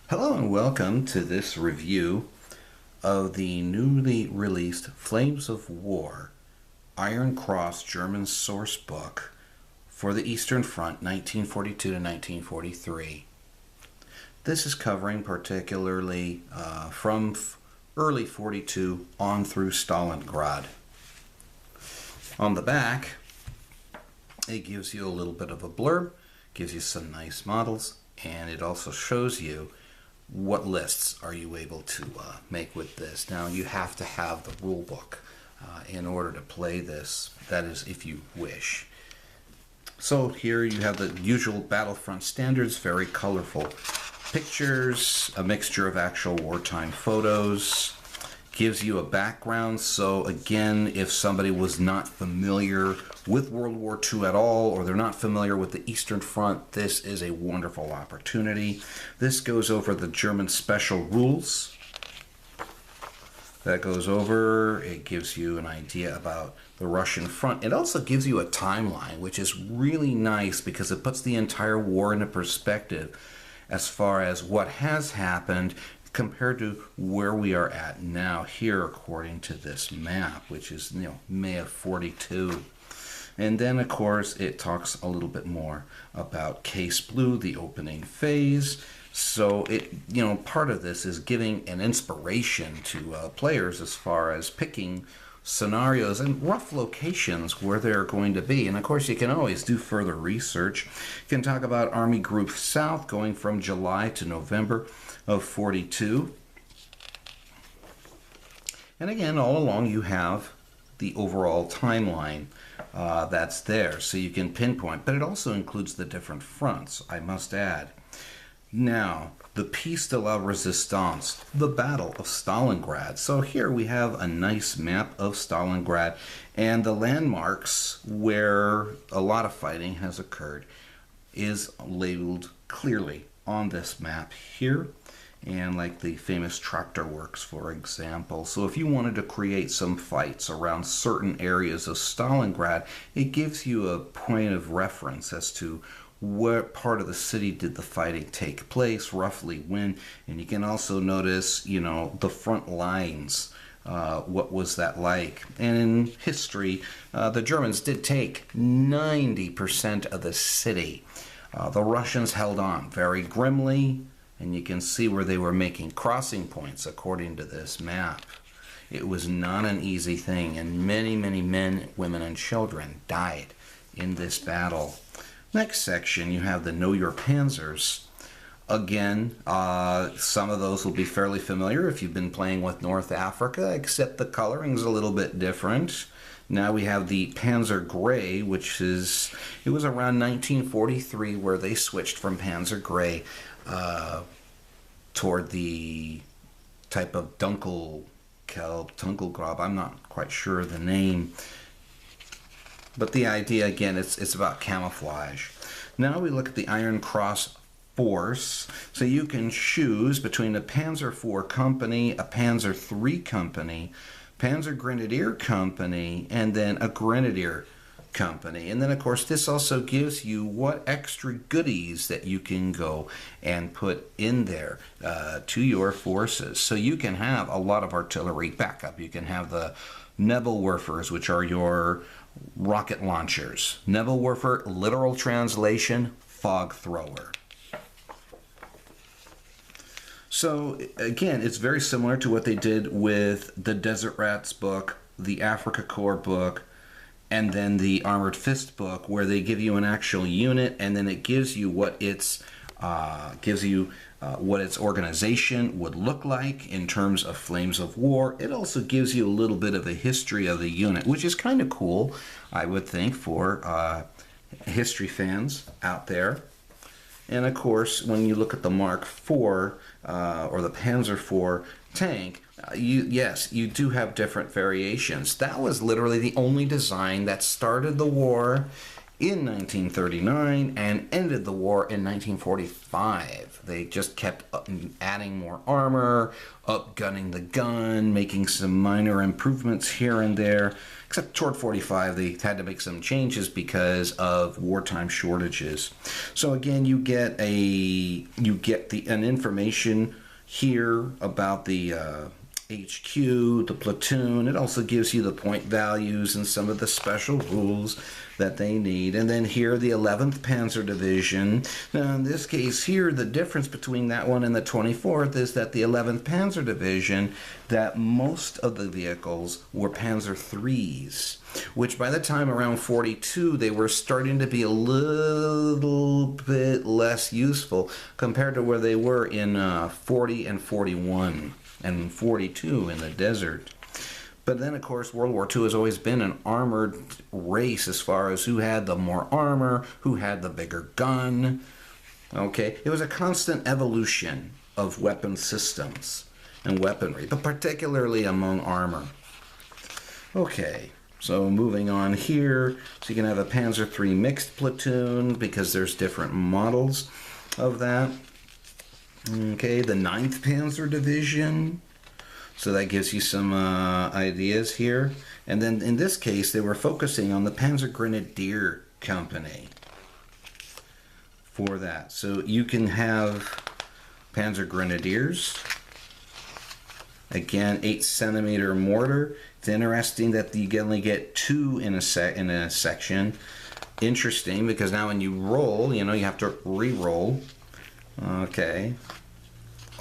Hello and welcome to this review of the newly released Flames of War Iron Cross German source book for the Eastern Front 1942 to 1943. This is covering particularly from early 42 on through Stalingrad. On the back, it gives you a little bit of a blurb, gives you some nice models, and it also shows you what lists are you able to make with this. Now, you have to have the rule book in order to play this. That is, if you wish. So here you have the usual Battlefront Standards, very colorful pictures, a mixture of actual wartime photos, gives you a background. So again, if somebody was not familiar with World War II at all, or they're not familiar with the Eastern Front, this is a wonderful opportunity. This goes over the German special rules. That goes over, it gives you an idea about the Russian front. It also gives you a timeline, which is really nice because it puts the entire war into perspective as far as what has happened compared to where we are at now here according to this map, which is May of 42. And then, of course, it talks a little bit more about Case Blue, the opening phase. So it, part of this is giving an inspiration to players as far as picking scenarios and rough locations where they're going to be. And of course, you can always do further research. You can talk about Army Group South going from July to November of 42. And again, all along you have the overall timeline that's there, so you can pinpoint, but it also includes the different fronts, I must add. Now, the Piece de la Resistance, the Battle of Stalingrad. So here we have a nice map of Stalingrad and the landmarks where a lot of fighting has occurred is labeled clearly on this map here. And like the famous tractor works, for example. So if you wanted to create some fights around certain areas of Stalingrad, it gives you a point of reference as to what part of the city did the fighting take place, roughly when. And you can also notice, the front lines. What was that like? And in history, the Germans did take 90% of the city. The Russians held on very grimly. And you can see where they were making crossing points according to this map. It was not an easy thing, and many, many men, women, and children died in this battle. Next section, you have the Know Your Panzers. Again, some of those will be fairly familiar if you've been playing with North Africa, except the coloring's a little bit different. Now we have the Panzer Grey, it was around 1943 where they switched from Panzer Grey toward the type of Dunkelgrab. I'm not quite sure of the name. But the idea, again, it's about camouflage. Now we look at the Iron Cross Force. So you can choose between a Panzer IV company, a Panzer III company, Panzer Grenadier company, and then a Grenadier company. And then, of course, this also gives you what extra goodies that you can go and put in there to your forces. So you can have a lot of artillery backup. You can have the Nebelwerfers, which are your rocket launchers. Nebelwerfer, literal translation, fog thrower. So again, it's very similar to what they did with the Desert Rats book, the Africa Corps book, and then the Armored Fist book, where they give you an actual unit, and then it gives you what its organization would look like in terms of Flames of War. It also gives you a little bit of a history of the unit, which is kind of cool, I would think, for history fans out there. And of course, when you look at the Mark IV or the Panzer IV tank, you do have different variations. That was literally the only design that started the war in 1939 and ended the war in 1945. They just kept adding more armor, upgunning the gun, making some minor improvements here and there. Except toward 45, they had to make some changes because of wartime shortages. So again, you get get an information here about the HQ, the platoon. It also gives you the point values and some of the special rules that they need. And then here, the 11th Panzer Division. Now, in this case here, the difference between that one and the 24th is that the 11th Panzer Division, that most of the vehicles were Panzer IIIs, which by the time around 42, they were starting to be a little bit less useful compared to where they were in 40 and 41. And 42 in the desert. But then, of course, World War II has always been an armored race as far as who had the more armor, who had the bigger gun. Okay, it was a constant evolution of weapon systems and weaponry, but particularly among armor. Okay, so moving on here, so you can have a Panzer III mixed platoon because there's different models of that. Okay, the 9th Panzer Division. So that gives you some ideas here. And then in this case, they were focusing on the Panzer Grenadier Company for that. So you can have Panzer Grenadiers. Again, 8-centimeter mortar. It's interesting that you only get 2 in a section. Interesting, because now when you roll, you have to re-roll. Okay.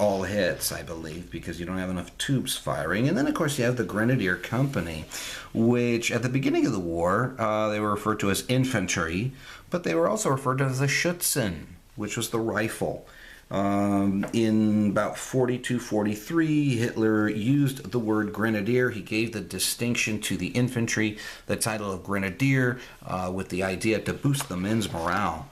All hits, I believe, because you don't have enough tubes firing. And then, of course, you have the Grenadier Company, which at the beginning of the war, they were referred to as infantry, but they were also referred to as the Schützen, which was the rifle. In about 42-43, Hitler used the word Grenadier. He gave the distinction to the infantry, the title of Grenadier, with the idea to boost the men's morale.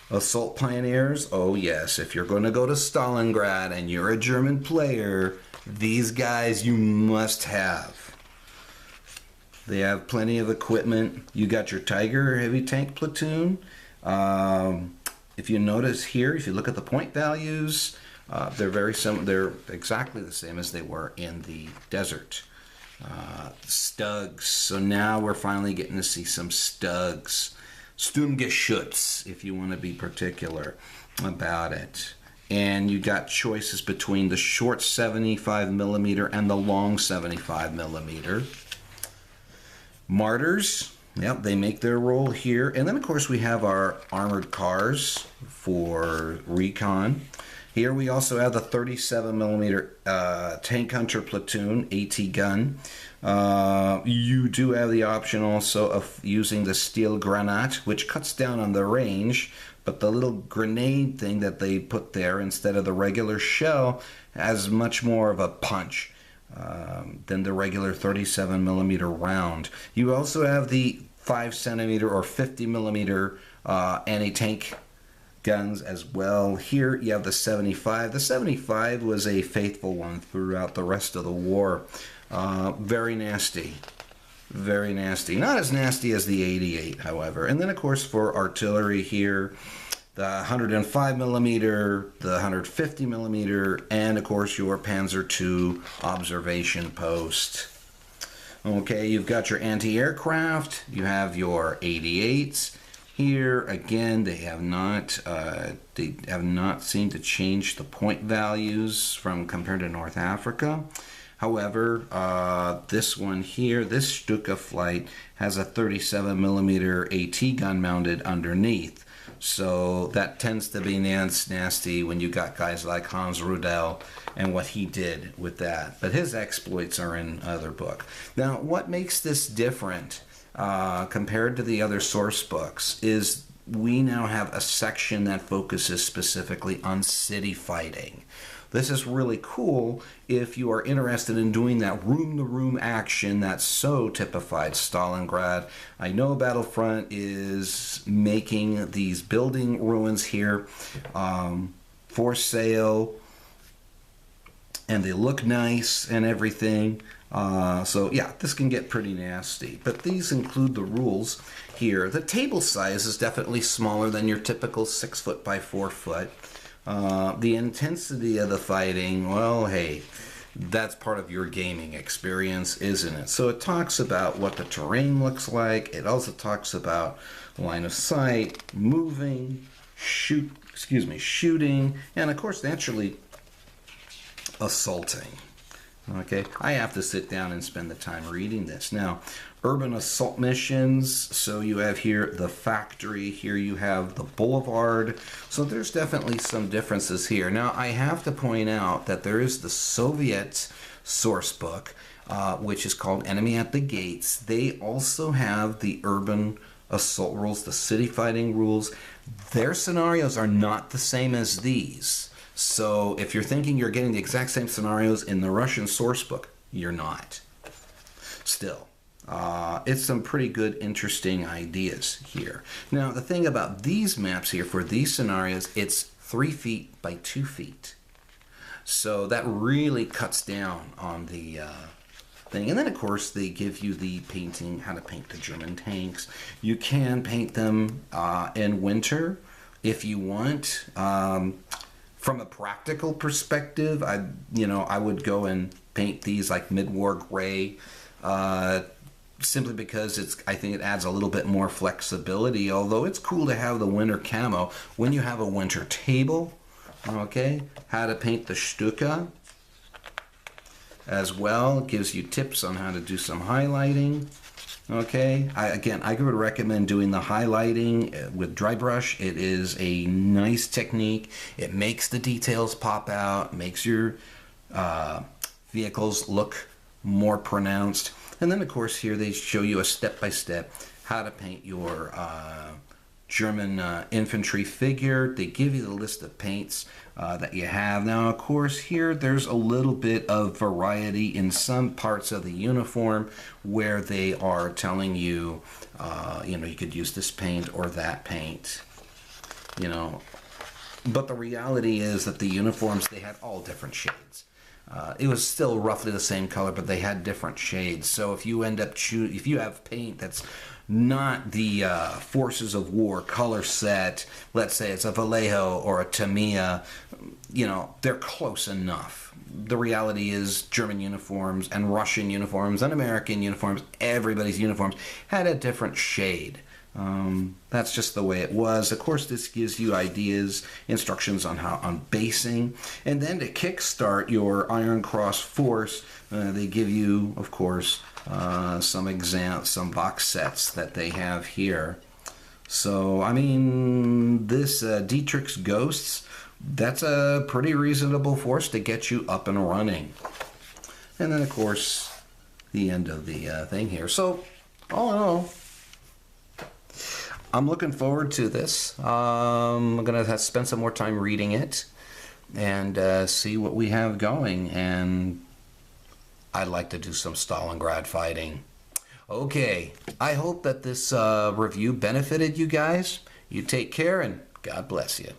Assault Pioneers, oh yes, if you're going to go to Stalingrad and you're a German player, these guys you must have. They have plenty of equipment. You got your Tiger heavy tank platoon. If you notice here, if you look at the point values, they're very similar. They're exactly the same as they were in the desert. Stugs, so now we're finally getting to see some Stugs. Sturmgeschütz, if you want to be particular about it. And you got choices between the short 75mm and the long 75mm. Martyrs, yep, they make their role here. And then, of course, we have our armored cars for recon. Here we also have the 37mm Tank Hunter Platoon, AT gun. You do have the option also of using the steel granat, which cuts down on the range, but the little grenade thing that they put there instead of the regular shell has much more of a punch than the regular 37mm round. You also have the 5cm or 50mm anti-tank guns as well. Here you have the 75. The 75 was a faithful one throughout the rest of the war. Very nasty. Very nasty. Not as nasty as the 88, however. And then, of course, for artillery here, the 105mm, the 150mm, and, of course, your Panzer II observation post. Okay, you've got your anti-aircraft. You have your 88s. Here again, they have not seemed to change the point values from compared to North Africa. However, this one here, this Stuka flight, has a 37mm AT gun mounted underneath. So that tends to be nasty when you got guys like Hans Rudel and what he did with that. But his exploits are in other book. Now, what makes this different compared to the other source books is we now have a section that focuses specifically on city fighting. This is really cool if you are interested in doing that room-to-room action that so typified Stalingrad. I know Battlefront is making these building ruins here for sale, and they look nice and everything. So yeah, this can get pretty nasty, but these include the rules here. The table size is definitely smaller than your typical 6 foot by 4 foot. The intensity of the fighting, well, hey, that's part of your gaming experience, isn't it? So it talks about what the terrain looks like. It also talks about line of sight, moving, shooting, and of course, naturally, assaulting. Okay, I have to sit down and spend the time reading this. Now, urban assault missions, so you have here the factory, here you have the boulevard, so there's definitely some differences here. Now, I have to point out that there is the Soviet source book, which is called Enemy at the Gates. They also have the urban assault rules, the city fighting rules. Their scenarios are not the same as these. So if you're thinking you're getting the exact same scenarios in the Russian source book, you're not. Still, it's some pretty good, interesting ideas here. Now, the thing about these maps here, for these scenarios, it's 3 feet by 2 feet. So that really cuts down on the thing. And then, of course, they give you the painting, how to paint the German tanks. You can paint them in winter if you want. From a practical perspective, I would go and paint these like mid-war gray, simply because I think it adds a little bit more flexibility. Although it's cool to have the winter camo when you have a winter table. Okay, how to paint the Stuka as well. It gives you tips on how to do some highlighting. Okay, I would recommend doing the highlighting with dry brush. It is a nice technique. It makes the details pop out, makes your vehicles look more pronounced. And then, of course, here they show you a step-by-step how to paint your German infantry figure. They give you the list of paints that you have. Now, of course, here there's a little bit of variety in some parts of the uniform where they are telling you, you could use this paint or that paint, But the reality is that the uniforms, they had all different shades. It was still roughly the same color, but they had different shades. So if you if you have paint that's not the Forces of War color set, let's say it's a Vallejo or a Tamiya, they're close enough. The reality is German uniforms and Russian uniforms and American uniforms, everybody's uniforms had a different shade. That's just the way it was. Of course, this gives you ideas, instructions on basing, and then to kickstart your Iron Cross force, they give you, of course, some box sets that they have here. So, this Dietrich's Ghosts, that's a pretty reasonable force to get you up and running. And then, of course, the end of the thing here. So, all in all, I'm looking forward to this. I'm going to spend some more time reading it and see what we have going. And I'd like to do some Stalingrad fighting. Okay, I hope that this review benefited you guys. You take care and God bless you.